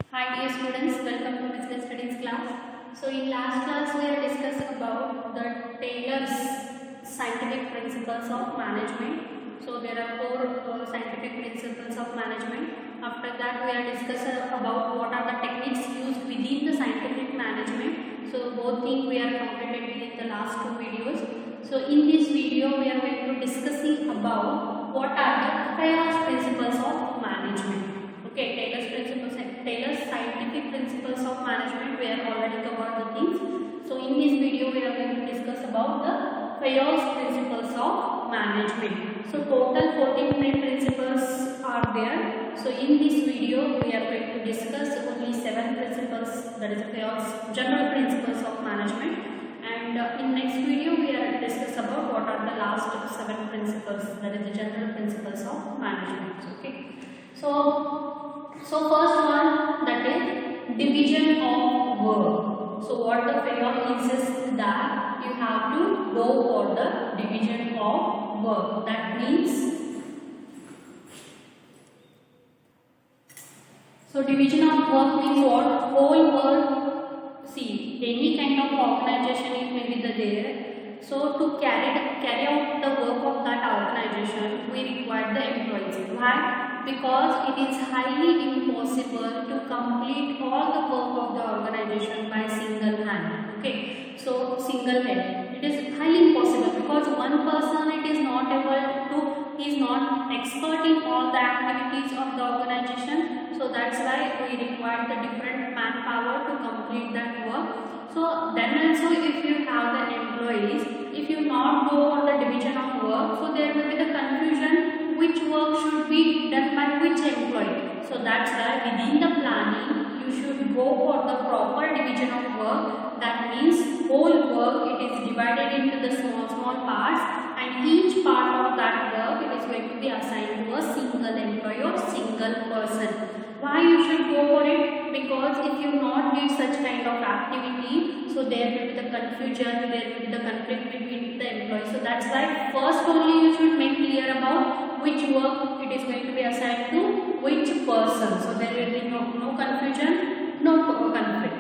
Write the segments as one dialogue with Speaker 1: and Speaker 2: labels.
Speaker 1: Hi dear students, welcome to Business Studies class. So in last class we are discussing about the Taylor's scientific principles of management. So there are four scientific principles of management. After that we are discussing about what are the techniques used within the scientific management. So both things we are completed within the last two videos. So in this video we are going to discussing about what are the Taylor's principles of management. Okay, Taylor's scientific principles of management, we have already covered the things. So in this video we are going to discuss about the Fayol's principles of management. So total 14 main principles are there. So in this video we are going to discuss only 7 principles, that is Fayol's general principles of management. And in next video we are discuss about what are the last 7 principles, that is the general principles of management. Okay. So first one, that is division of work. So what the Fayol insists that you have to go for the division of work. That means, so division of work means what? Whole work. See, any kind of organization it may be there. So to carry out the work of that organization, we require the employees. Why? Because it is highly impossible to complete all the work of the organization by single hand. Okay, so single head, it is highly impossible because one person it is not able to, he is not expert in all the activities of the organization. So that's why we require the different manpower to complete that work. So then also if you have the employees, if you not go for the division of work, so there will be the confusion which work should be done by which employee. So that's why within the planning you should go for the proper division of work. That means whole work it is divided into the small parts, and each part of that work it is going to be assigned to a single employee or single person. Why you should go for it? Because if you not need such kind of activity, so there will be the confusion, there will be the conflict between the employees. So that's why first only you should make clear about which work it is going to be assigned to which person. So there will be no confusion, no conflict.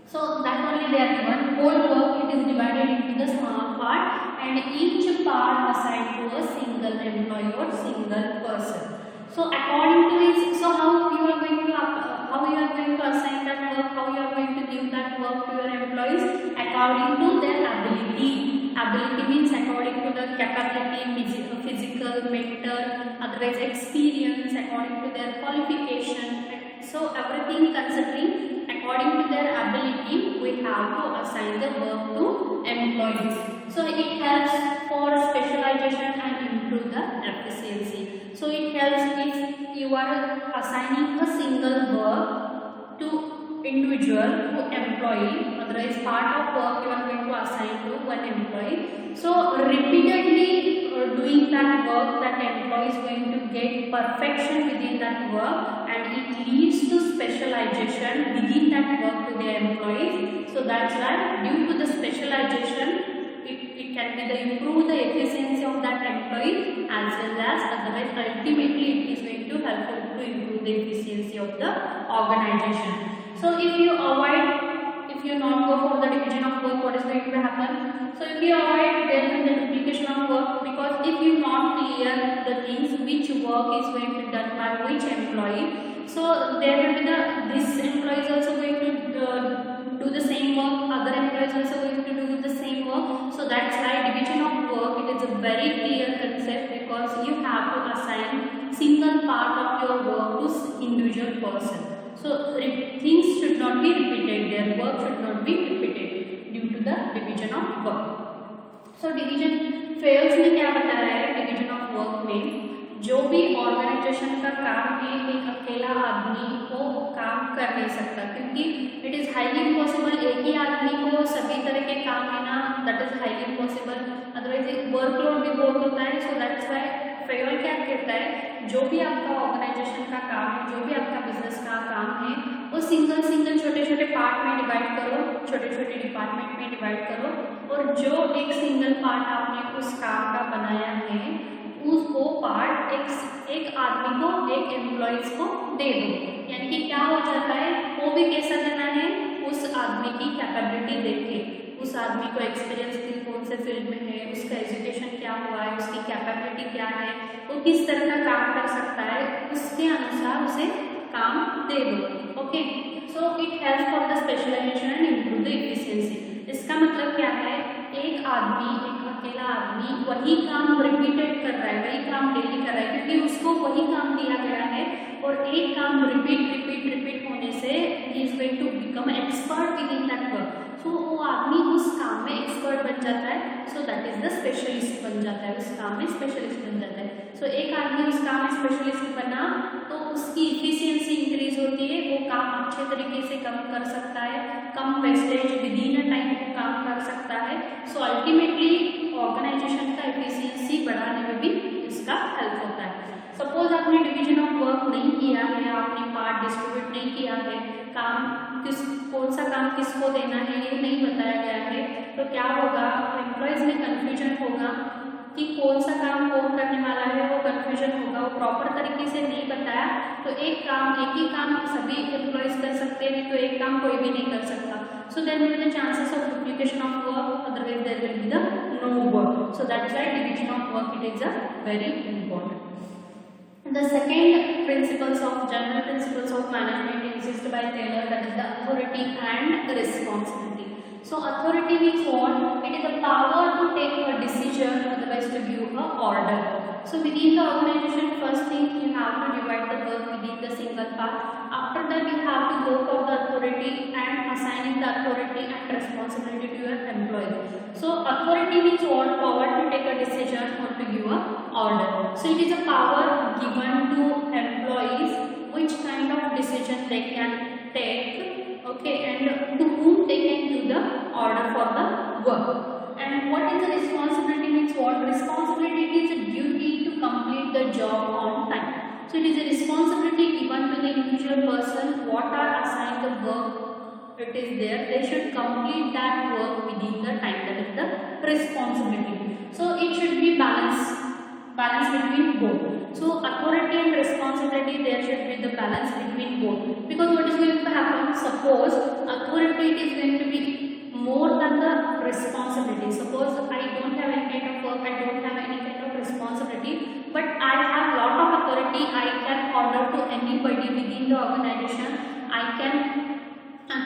Speaker 1: So that only they are given. Whole work it is divided into the small part, and each part assigned to a single employee or single person. So according to this, so how you are going to assign that work, how you are going to give that work to your employees? According to their ability. Ability means according to the capability, physical, mental, otherwise experience, according to their qualification. So everything considering according to their ability, we have to assign the work to employees. So it helps for specialization and improve the efficiency. So it helps if you are assigning a single work to individual, to employee, otherwise part of work you are going to assign to one employee. So repeatedly doing that work, that employee is going to get perfection within that work, and it leads to specialization within that work to their employees. So that's why due to the specialization, it can be the improve the efficiency of that employee, as well as otherwise ultimately it is going to help to improve the efficiency of the organization. So if you not go for the division of work, what is going to happen? So if you avoid, there will be the duplication of work, because if you not clear the things which work is going to be done by which employee, so there will be this employee is also going to do the same work, other employees also going to do the same work. So that's why division of work it is a very clear concept, because you have to assign single part of your work to individual person. So things should not be repeated, their work should not be repeated due to the division of work. So division Fayol's ने क्या बताया है division of work में? जो भी organisation का काम है एक अकेला आदमी को काम कर नहीं सकता, क्योंकि इट इज हाईली इम्पॉसिबल एक ही आदमी को सभी तरह के काम लेना, that is highly impossible, otherwise workload भी बहुत होता है. सो दैट्स व्हाई फेयोल क्या कहता है, जो भी आपका ऑर्गेनाइजेशन का काम है, जो भी आपका बिजनेस का काम है, वो सिंगल छोटे छोटे पार्ट में डिवाइड करो, छोटे छोटे डिपार्टमेंट में डिवाइड करो, और जो एक सिंगल पार्ट आपने उस काम का बनाया है वो पार्ट एक आदमी को, एक एम्प्लॉयज को दे दो। यानी कि क्या हो जाता है, वो भी कैसा देना है, उस आदमी की कैपेबिलिटी देख के, उस आदमी को एक्सपीरियंस की कौन से फील्ड में है, उसका एजुकेशन क्या हुआ है, उसकी कैपेबिलिटी क्या है, वो किस तरह का काम कर सकता है, उसके अनुसार उसे काम दे दो। Okay, so it help for the specialization and improve the efficiency. इसका मतलब क्या है, एक आदमी, एक अकेला आदमी वही काम रिपीटेड कर रहा है, वही काम डेली कर रहा है, क्योंकि उसको वही काम दिया गया है, और एक काम रिपीट होने से ही is going to become expert in that work. So वो आदमी उस काम में एक्सपर्ट बन जाता है, so that is the specialist बन जाता है, उस काम में स्पेशलिस्ट बन जाता है। सो एक आदमी उस काम में स्पेशलिस्ट बना तो उसकी इफिशियंसी इंक्रीज होती है, वो काम अच्छे तरीके से कम कर सकता है, कम wastage within a time काम कर सकता है। सो अल्टीमेटली ऑर्गेनाइजेशन का एफिशिएंसी बढ़ाने में भी इसका हेल्प होता है। सपोज आपने डिवीजन ऑफ वर्क नहीं किया है, आपने पार्ट डिस्ट्रीब्यूट नहीं किया है, काम कौन सा काम किसको देना है ये नहीं बताया गया है, तो क्या होगा, एम्प्लॉयज में कन्फ्यूजन होगा कि कौन सा काम कौन करने वाला है, वो कन्फ्यूजन होगा, वो प्रॉपर तरीके से नहीं बताया तो एक ही काम सभी एम्प्लॉयज कर सकते हैं, नहीं तो एक काम कोई भी नहीं कर सकता। So there will be the chances of duplication of work, otherwise there will be the no work. So that's why division of work it is a very important. The second general principles of management insisted by Taylor, that is the authority and responsibility. So authority means what? It is the power to take a decision, otherwise to give a order. So within the organization, first thing you have to divide the work within the single part. After that you have to go for the authority and assigning the authority and responsibility to your employee. So authority means what? Power to take a decision or to give a order. So it is a power given to employees which kind of decision they can take, okay, and to whom they can give the order for the work. And what is the responsibility means what? Responsibility is a duty to complete the job on time. So it is a responsibility given to the individual person, what are assigned the work it is there, they should complete that work within the time, that is the responsibility. So it should be balance between both. So authority and responsibility, there should be the balance between both, because what is going to happen, suppose authority is going to be more than the responsibility. Suppose I don't have any kind of work, I don't have any kind of responsibility, but I have lot of authority, I can order to anybody within the organization, I can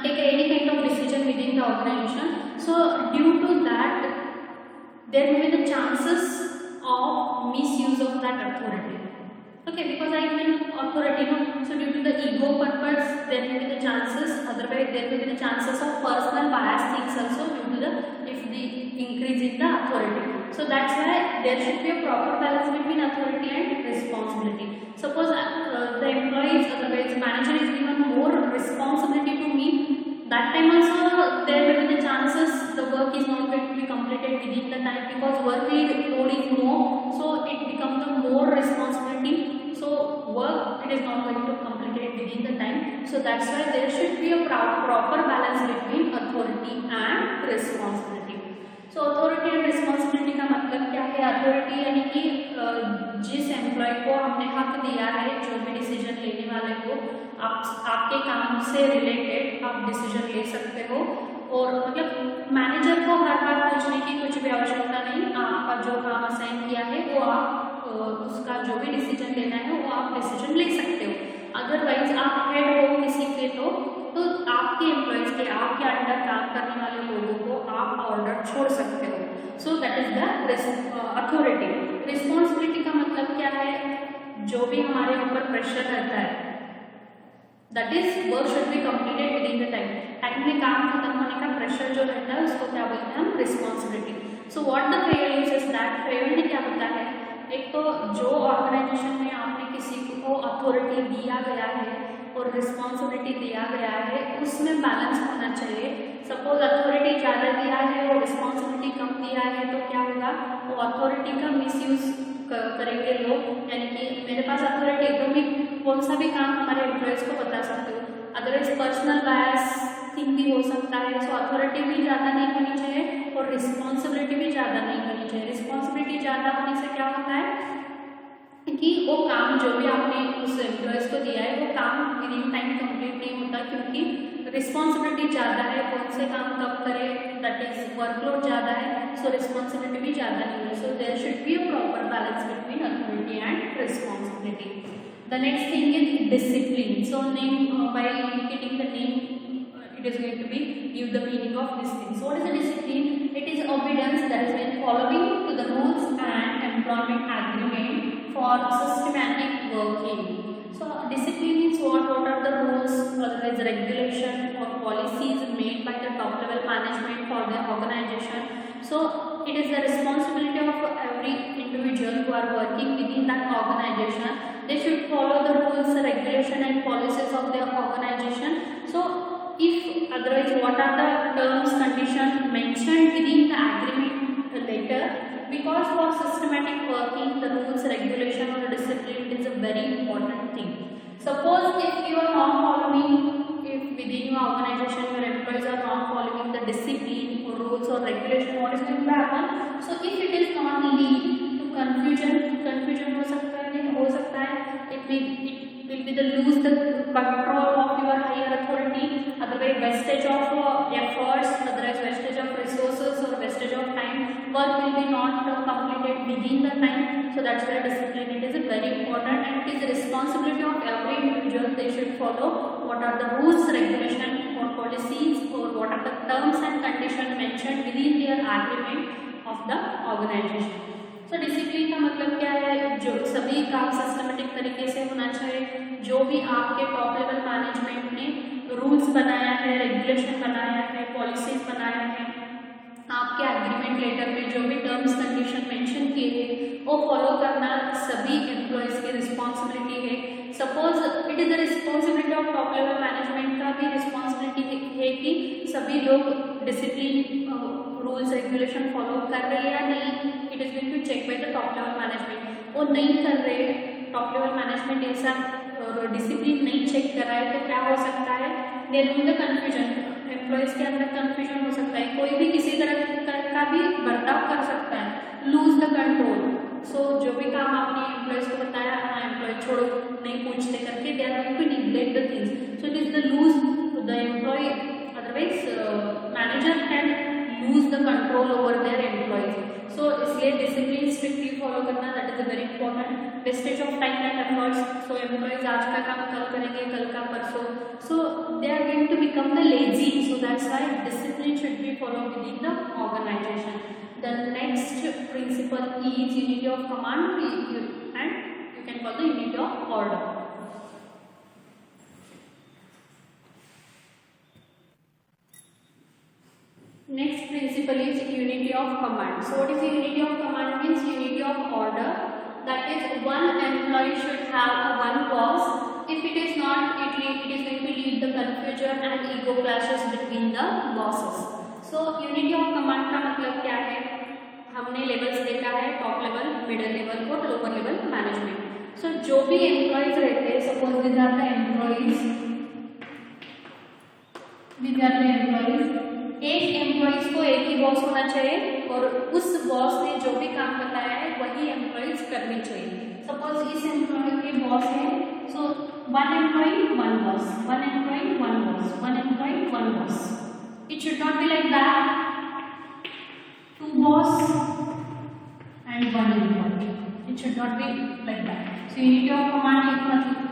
Speaker 1: take any kind of decision within the organization. So due to that there will be the chances of misuse of that authority. Okay, because I given authority, no? So due to the ego purpose, there will be the chances, otherwise there will be the chances of personal bias things also due to the increase in the authority. So that's why there should be a proper balance between authority and responsibility. Suppose the employees, otherwise manager is given more responsibility to me, that time also there will be the chances the work is not going to be completed within the time, because workload is more, so it becomes the more responsibility, so work it is not going to complete within the time. So that's why there should be a proper balance between authority and responsibility. So authority and responsibility का मतलब क्या है? Authority यानी कि जिस employ को हमने हक दिया है जो भी डिसीजन लेने वाले को, आपके काम से रिलेटेड आप डिसीजन ले सकते हो, और मतलब मैनेजर को हर बार पूछने की कुछ भी आवश्यकता नहीं, आपका जो काम असाइन किया है वो आप उसका जो भी डिसीजन लेना है वो आप डिसीजन ले सकते हो। अदरवाइज आप हेड हो किसी के तो आपके एम्प्लॉयज के, आपके अंडर काम करने वाले लोगों को आप ऑर्डर छोड़ सकते हो। सो that is the authority. Responsibility का मतलब क्या है? जो भी हमारे ऊपर प्रेशर रहता है, that is work should be completed with in the time, time में काम खत्म होने का प्रेशर जो रहता है उसको क्या बोलते हैं हम? Responsibility. So what the fair uses that, fair ने क्या बताया है? एक तो जो ऑर्गेनाइजेशन में आपने किसी को अथॉरिटी दिया गया है और रिस्पॉन्सिबिलिटी दिया गया है, उसमें बैलेंस होना चाहिए। सपोज अथॉरिटी ज़्यादा दिया है और रिस्पॉन्सिबिलिटी कम दिया है तो क्या होगा? वो अथॉरिटी का मिसयूज करेंगे लोग, यानी कि मेरे पास अथॉरिटी है तो मैं कौन सा भी काम हमारे एम्प्लॉयज़ को बता सकते हो, अदरवाइज पर्सनल बायस थिंग भी हो सकता है। सो अथॉरिटी भी ज़्यादा नहीं होनी चाहिए और रिस्पॉन्सिबिलिटी भी ज़्यादा नहीं होनी चाहिए। रिस्पॉन्सिबिलिटी ज़्यादा होने से क्या होता है? कि वो काम जो भी आपने उस एम्प्लॉयज़ को दिया है वो काम विद इन टाइम कंप्लीट नहीं होता, क्योंकि रिस्पॉन्सिबिलिटी ज़्यादा है, कौन से काम कब करे, दैट इज वर्कलोड ज़्यादा है, सो रिस्पॉन्सिबिलिटी भी ज़्यादा नहीं है. So there should be a proper balance between authority and responsibility. The next thing is discipline. So name by indicating the name it is going to be give the meaning of this thing. So what is the discipline? It is obedience, that is when following to the rules and employment agreement for systematic working. So discipline is what are the rules, otherwise regulation or policies made by the top level management for the organization. So it is the responsibility of every individual who are working within that organization. They should follow the rules, regulation and policies of their organization. So if otherwise, what are the terms, conditions mentioned within the agreement letter? Because for systematic working, the rules, regulation or discipline is a very important thing. Suppose if you are not following, if within your organization your employees are not following the discipline or rules or regulation, what is going to happen? So if it is not lead to confusion हो सकता है, it will be the lose the control of your higher authority, otherwise wastage of efforts, otherwise wastage of resources or wastage of time, work will be not completed within the time. So that's why discipline it is very important, and it is the responsibility of every individual. They should follow what are the rules, regulation or policies, or what are the terms and conditions mentioned within their agreement of the organization. तो discipline का मतलब क्या है? जो सभी काम systematic तरीके से होना चाहिए. जो भी आपके टॉप लेवल मैनेजमेंट ने रूल्स बनाया है, रेगुलेशन बनाया है, पॉलिसीज बनाया है, आपके एग्रीमेंट लेटर में जो भी टर्म्स कंडीशन मेंशन किए हैं वो फॉलो करना सभी एम्प्लॉयज़ की रिस्पॉन्सिबिलिटी है. Suppose it is the responsibility of top level management का भी रिस्पॉन्सिबिलिटी है कि सभी लोग डिसिप्लिन रूल्स रेगुलेशन फॉलो कर रहे हैं या नहीं. It is going to check by the top level management. वो नहीं कर रहे, टॉप लेवल मैनेजमेंट ऐसा डिसिप्लिन नहीं चेक कर रहा है, तो क्या हो सकता है? There will be the confusion. Employees के अंदर कन्फ्यूजन हो सकता है, कोई भी किसी तरह का भी बर्ताव कर सकता है, लूज द कंट्रोल. सो जो भी काम आपने एम्प्लॉयज़ को बताया, हाँ एम्प्लॉय छोड़ो नहीं पूछते करके, they are going to neglect the things. So it is the lose the employ, otherwise manager can lose the control over their employees. So इसलिए डिसिप्लिन स्ट्रिक्टली फॉलो करना that is very important. Wastage of time and efforts. So employees आज का काम कल करेंगे, कल का परसों. So they are going to become the lazy. So that's why discipline should be follow within the organisation. The next principle is unity of command, and you can call the unity of order. Next principle is unity of command. So what is the unity of command? Means unity of order. That is, one employee should have one boss. If it is not, it is going to lead the confusion and ego clashes between the bosses. So unity of command का मतलब क्या है? हमने levels देखा है, top level, middle level और lower level management. So जो भी एम्प्लॉयज रहते हैं, suppose this are the employees, एक एम्प्लॉयज को एक ही बॉस होना चाहिए और उस बॉस ने जो भी काम बताया है वही एम्प्लॉयज करनी चाहिए. सपोज इस एम्प्लॉय के बॉस है, so one employee one boss, one employee one boss, one employee one boss. It should not be like that. Two boss and one employee. It should not be like that. So unity of command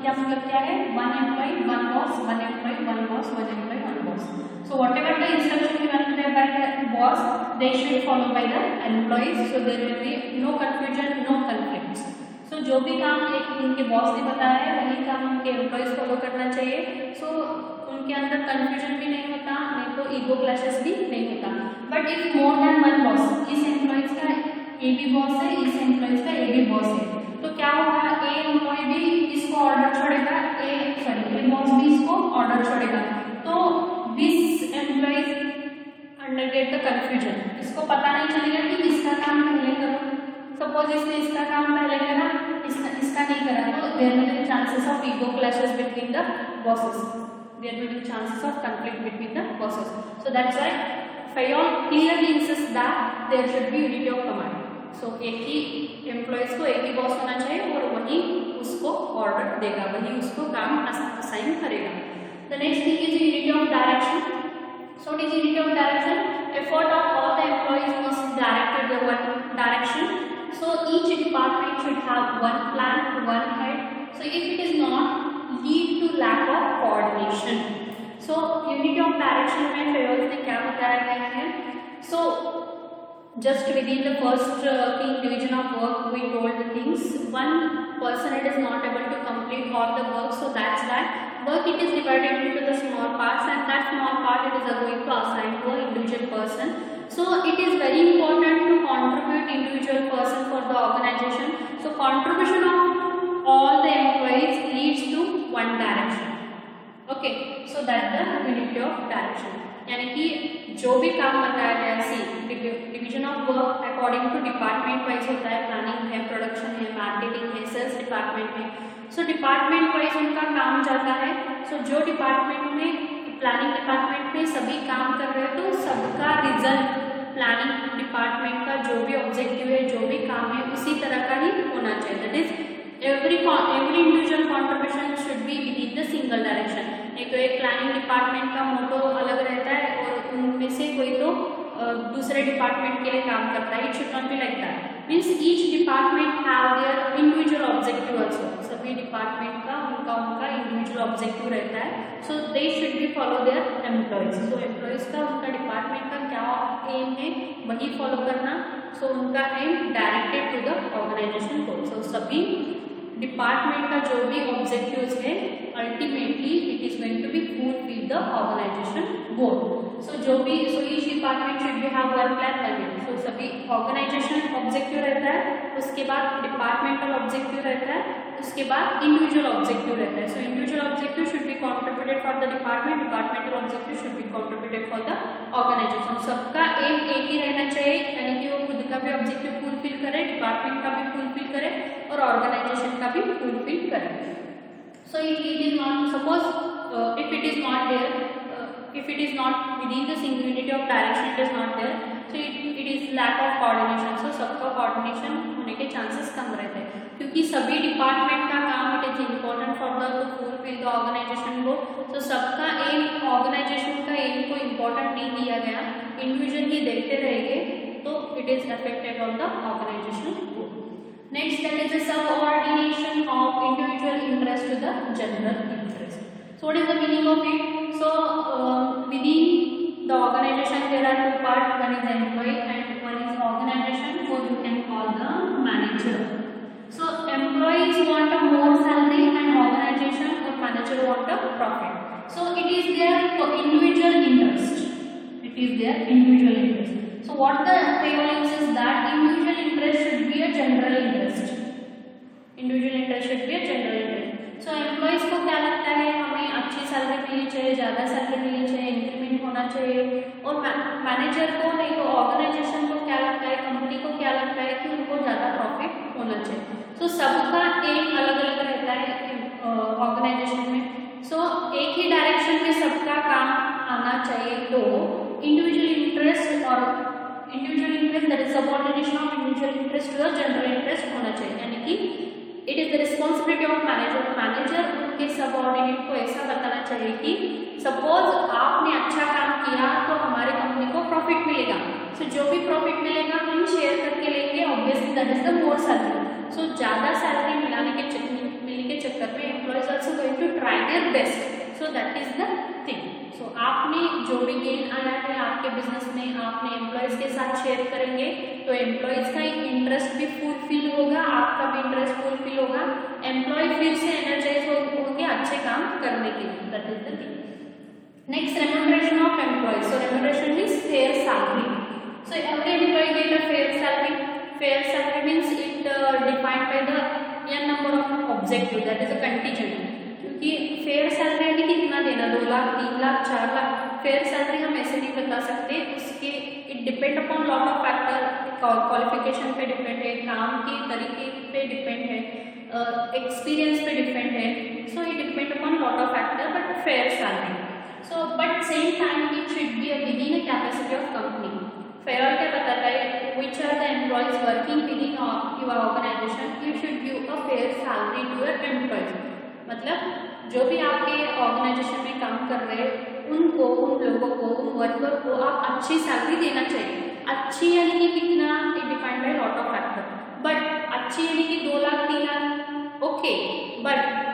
Speaker 1: क्या मतलब क्या है? One employee, one boss, one employee, one boss, one employee, one boss. So whatever the instruction given by the boss, they should follow by the employees. So there will be no confusion, no conflicts. So जो भी काम एक उनके boss ने बताया है वही काम उनके एम्प्लॉयज फॉलो करना चाहिए. So उनके अंदर कंफ्यूजन भी नहीं होता, नहीं तो ईगो क्लैशेस भी नहीं होता. But if more than one boss, इस एम्प्लॉयज का ए भी बॉस है, इस एम्प्लॉयज का ए भी बॉस है, तो क्या होगा? ए एम्प्लॉय भी इसको ऑर्डर छोड़ेगा, ए बॉस भी इसको ऑर्डर छोड़ेगा. तो दिस एम्प्लॉयज अंडरगेट द कंफ्यूजन. इसको पता नहीं चलेगा कि किसका काम पहले करो. सपोज इसने इसका काम पहले करा, इसका नहीं करा, तो there will be chances of ego clashes between the bosses. There will be chances of conflict between the bosses. So that's why Fayol clearly insists that there should be unity of command. सो एक ही employees को एक ही boss होना चाहिए और वही उसको order देगा, वही उसको काम असाइन करेगा। The next thing is unity of direction. So what is unity of direction? Effort of all the employees must direct the one direction. So each department should have one plan, one head. So if it is not, lead to lack of coordination. So unity of direction में fears ने क्या बताया गया है? So just within the first division of work, we told the things. One person it is not able to complete all the work, so that's why work it is divided into the small parts, and that small part it is going to assign to an individual person. So it is very important to contribute individual person for the organization. So contribution of all the employees leads to one direction. Okay, so that's the unity of direction. यानी कि जो भी काम बताया गया C division of work according to department wise होता है, planning है, प्रोडक्शन है, मार्केटिंग है, सेल्स डिपार्टमेंट है। सो डिपार्टमेंट वाइज उनका काम जाता है। सो जो डिपार्टमेंट में प्लानिंग डिपार्टमेंट में सभी काम कर रहे हैं तो सबका रिजल्ट प्लानिंग डिपार्टमेंट का जो भी ऑब्जेक्टिव है, जो भी काम है, उसी तरह का ही होना चाहिए। That is every individual contribution should be with in the single direction. एक तो एक प्लानिंग डिपार्टमेंट का मोटो अलग रहता है और उनमें से कोई तो दूसरे डिपार्टमेंट के लिए काम करता है। It should not be like that. Means each department have their individual objective also. सभी डिपार्टमेंट का उनका इंडिविजुअल ऑब्जेक्टिव रहता है। So they should be follow their employees. So employees का उनका डिपार्टमेंट का क्या एम है वही फॉलो करना। सो उनका aim directed to the organization goal. So सभी डिपार्टमेंट का जो भी ऑब्जेक्टिव्स है ultimately it is going to be fulfill the organization goal. So each department should be have one plan one aim. So सभी organization objective रहता है, उसके बाद डिपार्टमेंटल ऑब्जेक्टिव रहता है, उसके बाद इंडिविजुअल ऑब्जेक्टिव रहता है। So individual objective should be contributed for the department, departmental objective should be contributed for the organization. सबका एम एक ही रहना चाहिए, यानी कि वो खुद का भी ऑब्जेक्टिव फुलफिल करे, डिपार्टमेंट का भी फुलफिल करे और ऑर्गेनाइजेशन का भी फुलफिल करे। So it is not suppose if it is not there, if it is not within the single unity of direction, it is not there, so it is lack of coordination. So सबका coordination होने के chances कम रहते हैं क्योंकि सभी department का काम it is important for the to fulfill the organization goal. तो सबका एम ऑर्गेनाइजेशन का एम को इम्पोर्टेंट नहीं दिया गया, इंडिविजुअल ही देखते रहेंगे तो it is affected on the organization goal. Next, that is the subordination of individual interest to the general interest. So what is the meaning of it? So within the organization there are two parts, one is employee and one is organization, or you can call the manager. So employees want a more salary and organization or manager want a profit. So it is their individual interest. It is their individual interest. So what the theory says that individual interest should be a general interest. Individual interest should be a general interest. So employees को क्या लगता है, हमें अच्छी salary मिलनी चाहिए, ज़्यादा salary मिलनी चाहिए, इंक्रीमेंट होना चाहिए। और मैनेजर को नहीं तो ऑर्गेनाइजेशन को क्या लगता है, कंपनी को क्या लगता है कि उनको ज़्यादा प्रॉफिट होना चाहिए। सो सबका एम अलग अलग रहता है ऑर्गेनाइजेशन में। सो एक ही डायरेक्शन में सबका काम आना चाहिए तो इंडिविजुअल इंटरेस्ट और individual interest that is subordination of individual interest to the general interest होना चाहिए। यानी कि it is the responsibility of manager उनके सबऑर्डिनेट को ऐसा बताना चाहिए कि सपोज आपने अच्छा काम किया तो हमारे कंपनी को प्रॉफिट मिलेगा। सो जो भी प्रॉफिट मिलेगा हम शेयर करके लेंगे, obviously that is the more salary. So ज़्यादा सैलरी मिलने के चक्कर में employees also going to try their best. So that is the thing. So आपने जो भी गेन आया है आपके बिजनेस में आपने एम्प्लॉयज़ के साथ शेयर करेंगे तो एम्प्लॉयज़ का इंटरेस्ट भी फुलफिल होगा, आपका भी इंटरेस्ट फुलफिल होगा, एम्प्लॉय फिर से एनर्जाइज होंगे अच्छे काम करने के लिए। That is the thing. Next, remuneration of employees. So remuneration means fair salary. So every employee get a fair salary. Fair salary means it defined by the n number of objective, that is a contingent. कि fair salary कितना देना, 2 lakh, 3 lakh, 4 lakh, fair salary हम ऐसे नहीं बता सकते। उसके it depend upon lot of factor, qualification पे डिपेंड है, काम के तरीके पे डिपेंड है, एक्सपीरियंस पे डिपेंड है। So it depend upon lot of factor but fair salary. So but same time it should be with in a capacity of company. Fair क्या बताता है, which are the employees working within your organization, you should give a fair salary to your employees. मतलब जो भी आपके organisation में काम कर रहे हैं उनको, उन लोगों को, उन वर्कर को आप अच्छी सैलरी देना चाहिए। अच्छी यानी कि कितना, it depend by lot of factor, but अच्छी यानी कि 2 लाख 3 लाख ओके, बट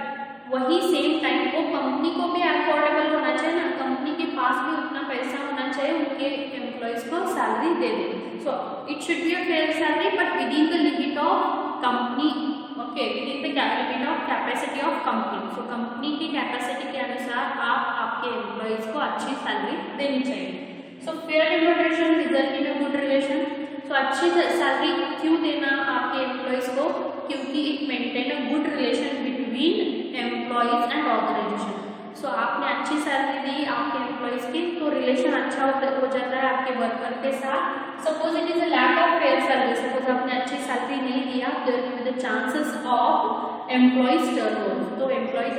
Speaker 1: वही सेम टाइम वो कंपनी को भी अफोर्डेबल होना चाहिए ना, कंपनी के पास भी उतना पैसा होना चाहिए उनके एम्प्लॉयज को salary they they. So it should be a fair salary but with in the limit of company, okay, with in the limit of capacity of company. So company की कैपेसिटी के अनुसार आप आपके एम्प्लॉयज को अच्छी salary देनी चाहिए। So fair remuneration result in a good relation. So अच्छी सैलरी क्यों देना आपके एम्प्लॉयज को? क्योंकि it maintain a good relation between employees and organization. So आपने अच्छी सैलरी दी आपके एम्प्लॉयज की तो रिलेशन अच्छा हो जाता है आपके वर्कर के साथ। Suppose it is a lack of fair salary, suppose आपने अच्छी सैलरी नहीं दिया, there will be the chances of employees turnover, तो एम्प्लॉयज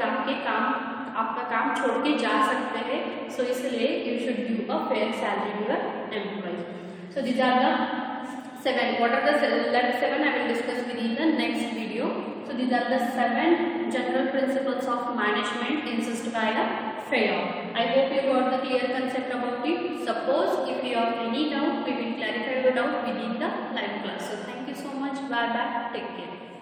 Speaker 1: आपका काम छोड़ के जा सकते हैं। सो इसलिए you should give a fair salary to your employees. So these are the 7. What are the left 7? I will discuss with you in the next video. So these are the 7 general principles of management insist by a FAIR. I hope you got the clear concept about it. Suppose if you have any doubt, we will clarify the doubt within the live class. So thank you so much. Bye bye. Take care.